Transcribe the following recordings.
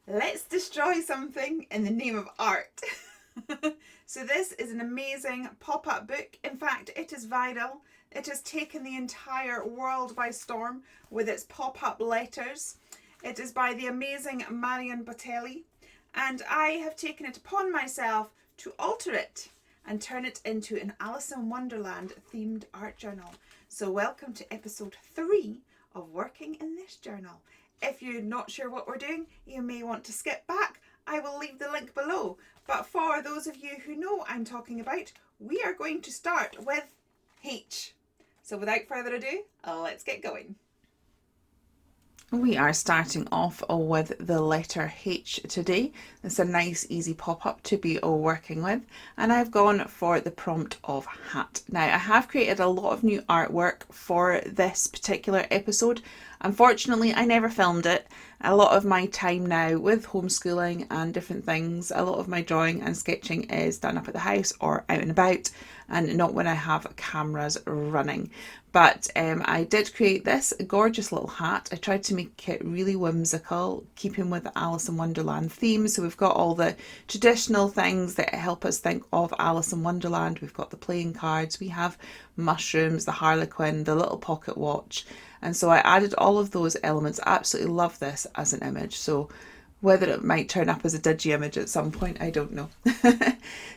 Let's destroy something in the name of art. So this is an amazing pop-up book. In fact, it is viral. It has taken the entire world by storm with its pop-up letters. It is by the amazing Marion Bataille, and I have taken it upon myself to alter it and turn it into an Alice in Wonderland themed art journal. So welcome to episode 3 of working in this journal. If you're not sure what we're doing, you may want to skip back. I will leave the link below. But for those of you who know what I'm talking about, we are going to start with H. So without further ado, let's get going. We are starting off with the letter H today. It's a nice easy pop-up to be working with, and I've gone for the prompt of hat. Now I have created a lot of new artwork for this particular episode. Unfortunately, I never filmed it. A lot of my time now with homeschooling and different things, a lot of my drawing and sketching is done up at the house or out and about, and not when I have cameras running. But I did create this gorgeous little hat. I tried to make it really whimsical, keeping with the Alice in Wonderland theme. So we've got all the traditional things that help us think of Alice in Wonderland. We've got the playing cards, we have mushrooms, the harlequin, the little pocket watch. And so I added all of those elements. I absolutely love this as an image. So whether it might turn up as a digi image at some point, I don't know.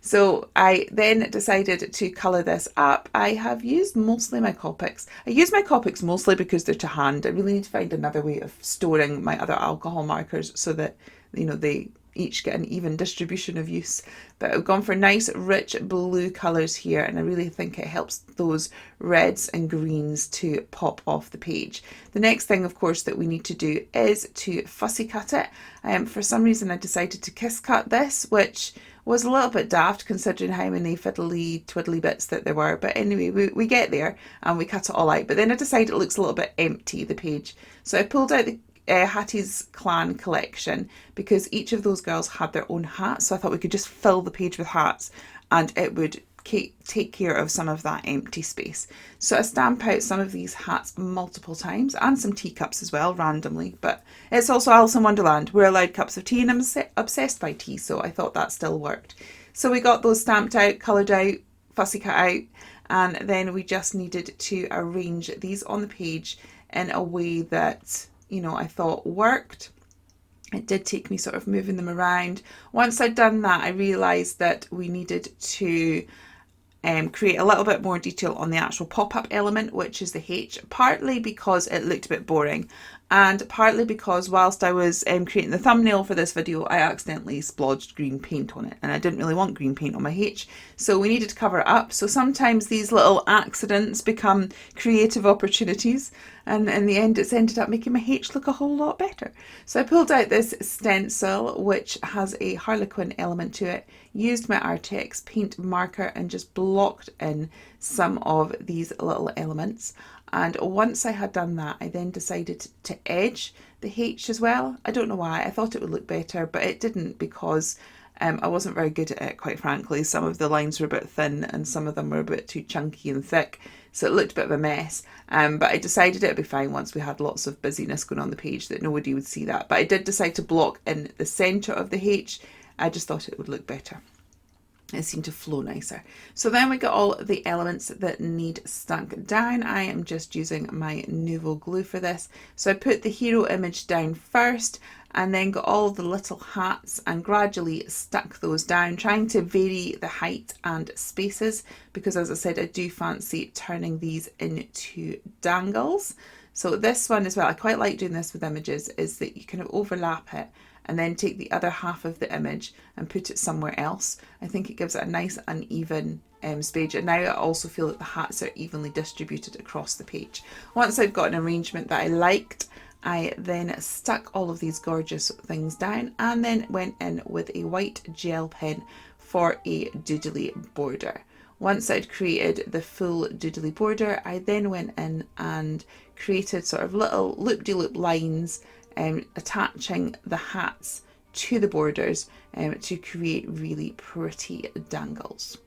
So I then decided to colour this up. I have used mostly my Copics. I use my Copics mostly because they're to hand. I really need to find another way of storing my other alcohol markers so that, you know, they each get an even distribution of use. But I've gone for nice rich blue colours here, and I really think it helps those reds and greens to pop off the page. The next thing, of course, that we need to do is to fussy cut it. For some reason I decided to kiss cut this, which was a little bit daft considering how many fiddly twiddly bits that there were. But anyway, we get there and we cut it all out. But then I decided it looks a little bit empty, the page. So I pulled out the Hattie's Clan collection because each of those girls had their own hat. So I thought we could just fill the page with hats and it would take care of some of that empty space. So I stamp out some of these hats multiple times and some teacups as well, randomly. But it's also Alice in Wonderland. We're allowed cups of tea and I'm obsessed by tea, so I thought that still worked. So we got those stamped out, coloured out, fussy cut out, and then we just needed to arrange these on the page in a way that, you know, I thought worked. It did take me sort of moving them around. Once I'd done that, I realised that we needed to create a little bit more detail on the actual pop-up element, which is the H, partly because it looked a bit boring and partly because whilst I was creating the thumbnail for this video, I accidentally splodged green paint on it and I didn't really want green paint on my H, so we needed to cover it up. So sometimes these little accidents become creative opportunities, and in the end it's ended up making my H look a whole lot better. So I pulled out this stencil which has a harlequin element to it, used my Artex paint marker and just blocked in some of these little elements. And once I had done that, I then decided to edge the H as well. I don't know why. I thought it would look better, but it didn't because I wasn't very good at it, quite frankly. Some of the lines were a bit thin and some of them were a bit too chunky and thick, so it looked a bit of a mess. But I decided it would be fine once we had lots of busyness going on the page, that nobody would see that. But I did decide to block in the centre of the H. I just thought it would look better. It seemed to flow nicer. So then we got all the elements that need stuck down. I am just using my Nouveau glue for this. So I put the hero image down first and then got all the little hats and gradually stuck those down, trying to vary the height and spaces because, as I said, I do fancy turning these into dangles. So this one as well, I quite like doing this with images, is that you kind of overlap it and then take the other half of the image and put it somewhere else. I think it gives it a nice uneven space, and now I also feel that the hats are evenly distributed across the page. Once I've got an arrangement that I liked, I then stuck all of these gorgeous things down and then went in with a white gel pen for a doodly border. Once I'd created the full doodly border, I then went in and created sort of little loop-de-loop lines attaching the hats to the borders to create really pretty dangles.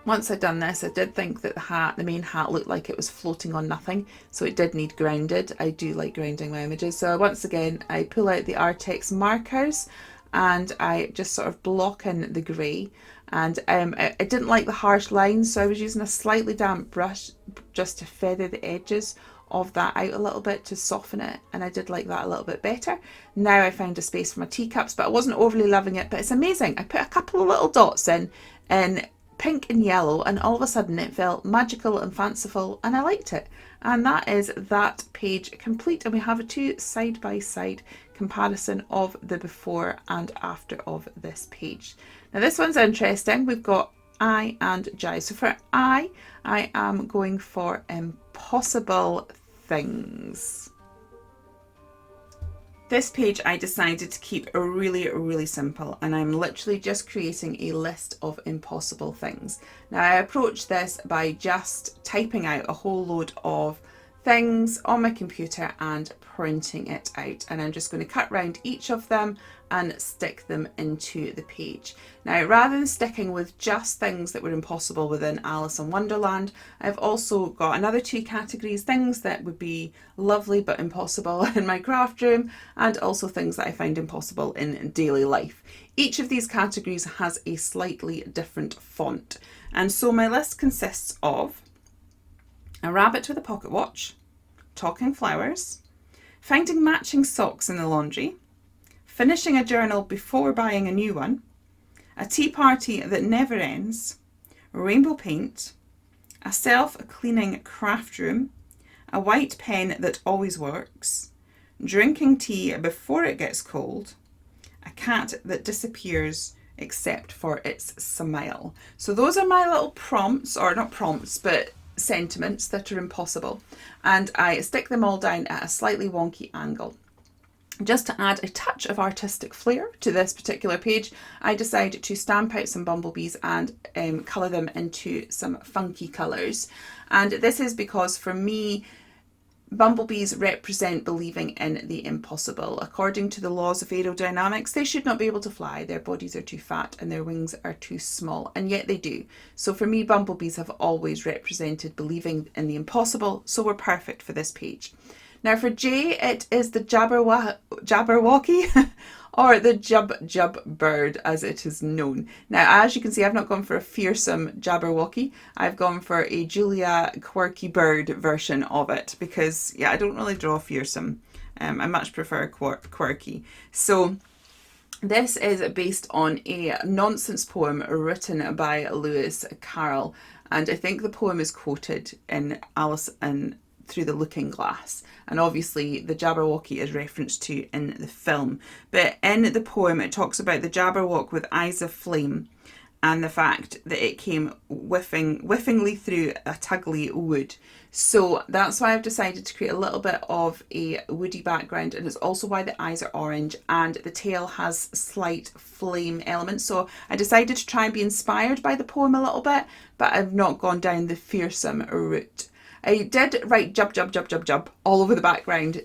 Once I'd done this, I did think that the main hat looked like it was floating on nothing, so it did need grounded. I do like grounding my images. So once again, I pull out the Artex markers and I just sort of block in the grey. And I didn't like the harsh lines, so I was using a slightly damp brush just to feather the edges of that out a little bit to soften it, and I did like that a little bit better. Now I found a space for my teacups, but I wasn't overly loving it, but it's amazing. I put a couple of little dots in pink and yellow, and all of a sudden it felt magical and fanciful, and I liked it. And that is that page complete, and we have a 2 side-by-side comparison of the before and after of this page. Now this one's interesting. We've got I and Jai. So for I am going for impossible things. This page I decided to keep really simple, and I'm literally just creating a list of impossible things. Now I approached this by just typing out a whole load of things on my computer and printing it out, and I'm just going to cut round each of them and stick them into the page. Now, rather than sticking with just things that were impossible within Alice in Wonderland, I've also got another 2 categories: things that would be lovely but impossible in my craft room, and also things that I find impossible in daily life. Each of these categories has a slightly different font, and so my list consists of a rabbit with a pocket watch, talking flowers, finding matching socks in the laundry, finishing a journal before buying a new one, a tea party that never ends, rainbow paint, a self-cleaning craft room, a white pen that always works, drinking tea before it gets cold, a cat that disappears except for its smile. So those are my little prompts, or not prompts, but sentiments that are impossible, and I stick them all down at a slightly wonky angle. Just to add a touch of artistic flair to this particular page, I decided to stamp out some bumblebees and colour them into some funky colours. And this is because for me, bumblebees represent believing in the impossible. According to the laws of aerodynamics, they should not be able to fly. Their bodies are too fat and their wings are too small, and yet they do. So for me, bumblebees have always represented believing in the impossible, so we're perfect for this page. Now for J, it is the Jabberwocky or the Jub bird as it is known. Now as you can see, I've not gone for a fearsome Jabberwocky, I've gone for a Julia quirky bird version of it, because yeah, I don't really draw fearsome. I much prefer quirky. So this is based on a nonsense poem written by Lewis Carroll, and I think the poem is quoted in Alice in Through the Looking Glass, and obviously the Jabberwocky is referenced to in the film. But in the poem it talks about the Jabberwock with eyes of flame, and the fact that it came whiffingly through a tuggly wood. So that's why I've decided to create a little bit of a woody background, and it's also why the eyes are orange and the tail has slight flame elements. So I decided to try and be inspired by the poem a little bit, but I've not gone down the fearsome route. I did write jub all over the background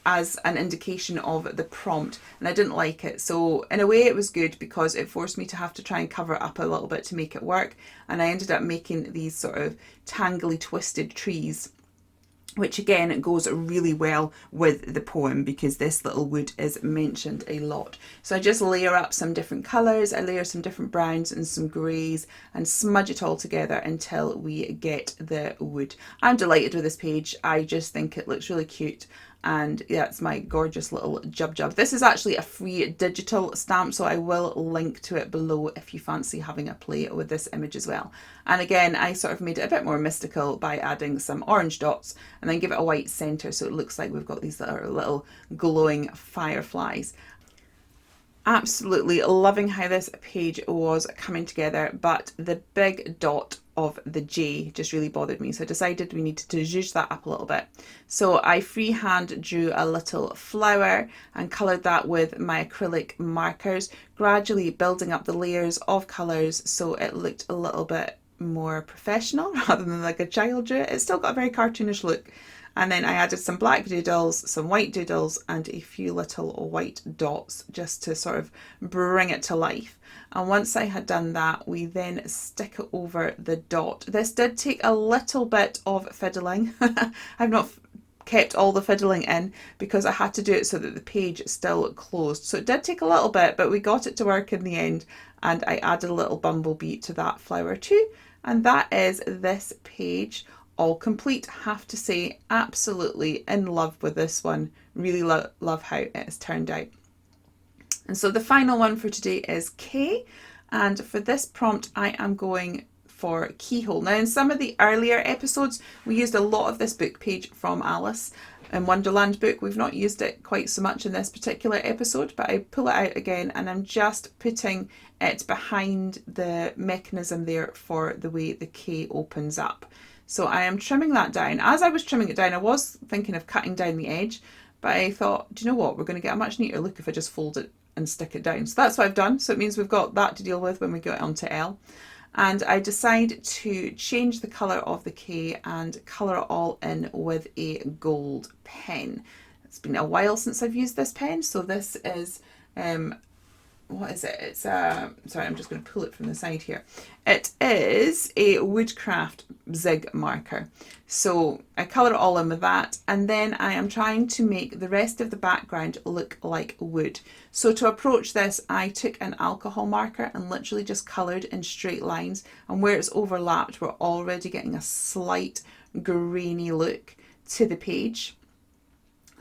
as an indication of the prompt, and I didn't like it. So in a way it was good because it forced me to have to try and cover it up a little bit to make it work, and I ended up making these sort of tangly twisted trees, which again goes really well with the poem because this little wood is mentioned a lot. So I just layer up some different colours, I layer some different browns and some greys and smudge it all together until we get the wood. I'm delighted with this page. I just think it looks really cute, and yeah, it's my gorgeous little Jub. This is actually a free digital stamp, so I will link to it below if you fancy having a play with this image as well. And again, I sort of made it a bit more mystical by adding some orange dots and then give it a white centre so it looks like we've got these little glowing fireflies. Absolutely loving how this page was coming together, but the big dot of the J just really bothered me, so I decided we needed to zhuzh that up a little bit. So I freehand drew a little flower and coloured that with my acrylic markers, gradually building up the layers of colours so it looked a little bit more professional rather than like a child drew it. It's still got a very cartoonish look, And then I added some black doodles, some white doodles, and a few little white dots just to sort of bring it to life. And once I had done that, we then stick it over the dot. This did take a little bit of fiddling. I've not kept all the fiddling in because I had to do it so that the page still closed. So it did take a little bit, but we got it to work in the end, and I added a little bumblebee to that flower too. And that is this page all complete. Have to say, absolutely in love with this one. Really love how it has turned out. And so the final one for today is K, and for this prompt I am going for keyhole. Now in some of the earlier episodes we used a lot of this book page from Alice in Wonderland book. We've not used it quite so much in this particular episode, but I pull it out again and I'm just putting it behind the mechanism there for the way the K opens up. So I am trimming that down. As I was trimming it down, I was thinking of cutting down the edge, but I thought, do you know what, we're going to get a much neater look if I just fold it and stick it down. So that's what I've done. So it means we've got that to deal with when we go onto L. And I decide to change the colour of the K and colour it all in with a gold pen. It's been a while since I've used this pen, so this is what is it? It's sorry, I'm just going to pull it from the side here. It is a Woodcraft Zig marker. So I colour it all in with that, and then I am trying to make the rest of the background look like wood. So to approach this, I took an alcohol marker and literally just coloured in straight lines, and where it's overlapped, we're already getting a slight grainy look to the page.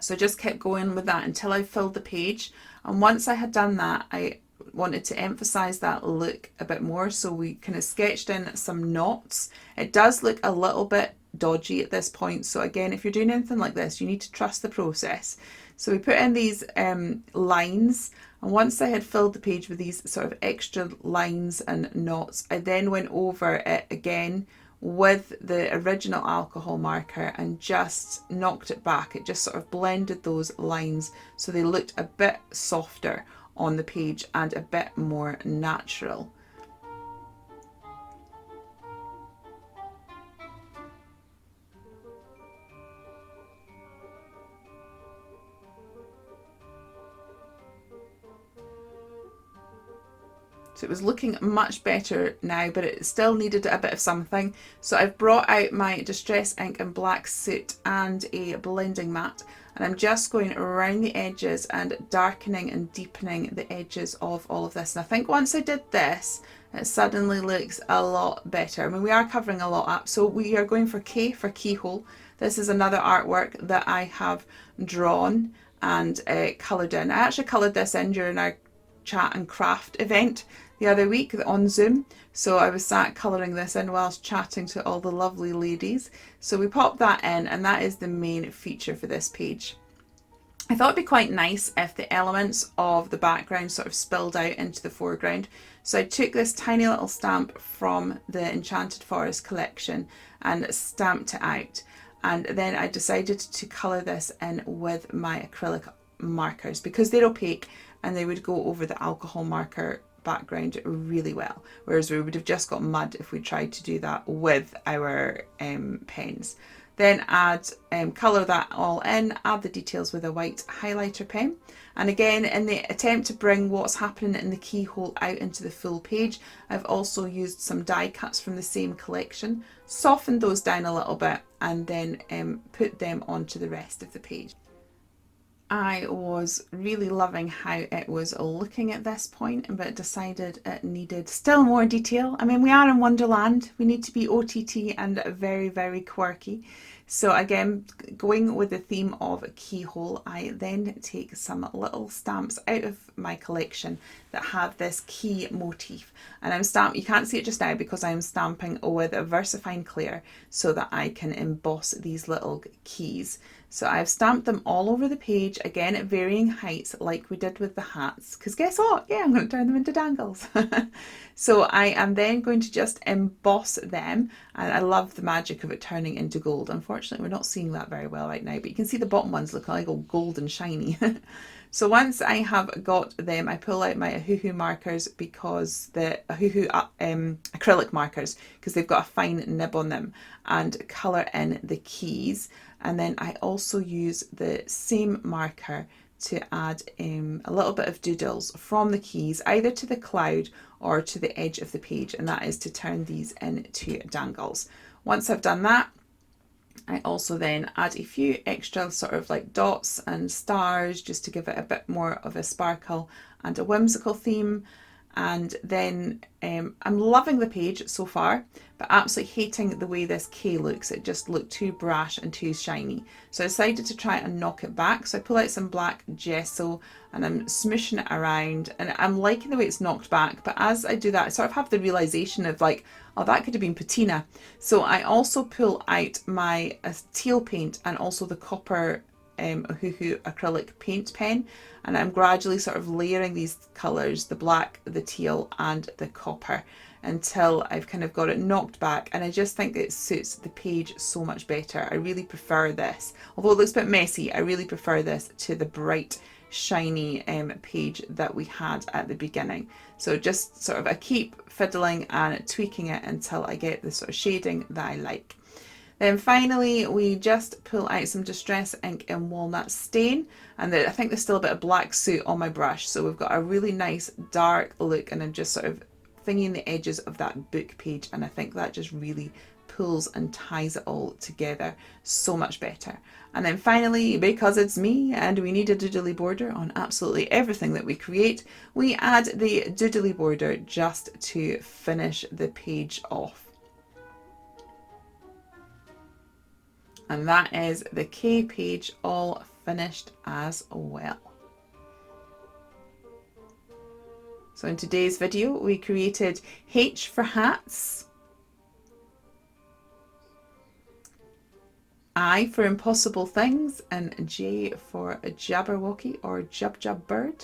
So I just kept going with that until I filled the page. And once I had done that, I wanted to emphasize that look a bit more. So we kind of sketched in some knots. It does look a little bit dodgy at this point. So again, if you're doing anything like this, you need to trust the process. So we put in these lines. And once I had filled the page with these sort of extra lines and knots, I then went over it again with the original alcohol marker and just knocked it back. It just sort of blended those lines so they looked a bit softer on the page and a bit more natural. So it was looking much better now, but it still needed a bit of something. So I've brought out my Distress Ink and Black Soot and a blending mat, and I'm just going around the edges and darkening and deepening the edges of all of this. And I think once I did this, it suddenly looks a lot better. I mean, we are covering a lot up. So we are going for K for keyhole. This is another artwork that I have drawn and coloured in. I actually coloured this in during our chat and craft event the other week on Zoom. So I was sat colouring this in whilst chatting to all the lovely ladies. So we popped that in, and that is the main feature for this page. I thought it'd be quite nice if the elements of the background sort of spilled out into the foreground. So I took this tiny little stamp from the Enchanted Forest collection and stamped it out. And then I decided to colour this in with my acrylic markers because they're opaque and they would go over the alcohol marker background really well, whereas we would have just got mud if we tried to do that with our pens. Then add colour that all in, add the details with a white highlighter pen, and again in the attempt to bring what's happening in the keyhole out into the full page, I've also used some die cuts from the same collection, softened those down a little bit, and then put them onto the rest of the page. I was really loving how it was looking at this point, but decided it needed still more detail. I mean, we are in Wonderland. We need to be OTT and very, very quirky. So again, going with the theme of keyhole, I then take some little stamps out of my collection that have this key motif. And I'm stamping, you can't see it just now because I'm stamping with a VersaFine Clear so that I can emboss these little keys. So I've stamped them all over the page, again at varying heights like we did with the hats, because guess what? Yeah, I'm going to turn them into dangles. So I am then going to just emboss them, and I love the magic of it turning into gold. Unfortunately, unfortunately we're not seeing that very well right now, but you can see the bottom ones look like all gold and shiny. So once I have got them, I pull out my Ohuhu markers, because the Ohuhu acrylic markers, because they've got a fine nib on them, and colour in the keys. And then I also use the same marker to add a little bit of doodles from the keys, either to the cloud or to the edge of the page, and that is to turn these into dangles. Once I've done that, I also then add a few extra sort of like dots and stars, just to give it a bit more of a sparkle and a whimsical theme. And then I'm loving the page so far, but absolutely hating the way this K looks. It just looked too brash and too shiny. So I decided to try and knock it back. So I pull out some black gesso and I'm smooshing it around, and I'm liking the way it's knocked back. But as I do that, I sort of have the realization of like, oh, that could have been patina. So I also pull out my teal paint and also the copper Ohuhu acrylic paint pen, and I'm gradually sort of layering these colours, the black, the teal and the copper, until I've kind of got it knocked back. And I just think it suits the page so much better. I really prefer this. Although it looks a bit messy, I really prefer this to the bright, shiny page that we had at the beginning. So just sort of I keep fiddling and tweaking it until I get the sort of shading that I like. Then finally we just pull out some Distress ink in Walnut Stain, and I think there's still a bit of black soot on my brush, so we've got a really nice dark look, and I'm just sort of thinking the edges of that book page, and I think that just really pulls and ties it all together so much better. And then finally, because it's me and we need a doodly border on absolutely everything that we create, we add the doodly border just to finish the page off. And that is the K page all finished as well. So in today's video, we created H for hats, I for impossible things, and J for a Jabberwocky or Jub Jub bird,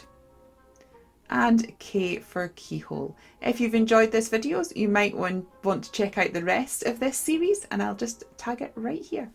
and K for keyhole. If you've enjoyed this video, you might want to check out the rest of this series, and I'll just tag it right here.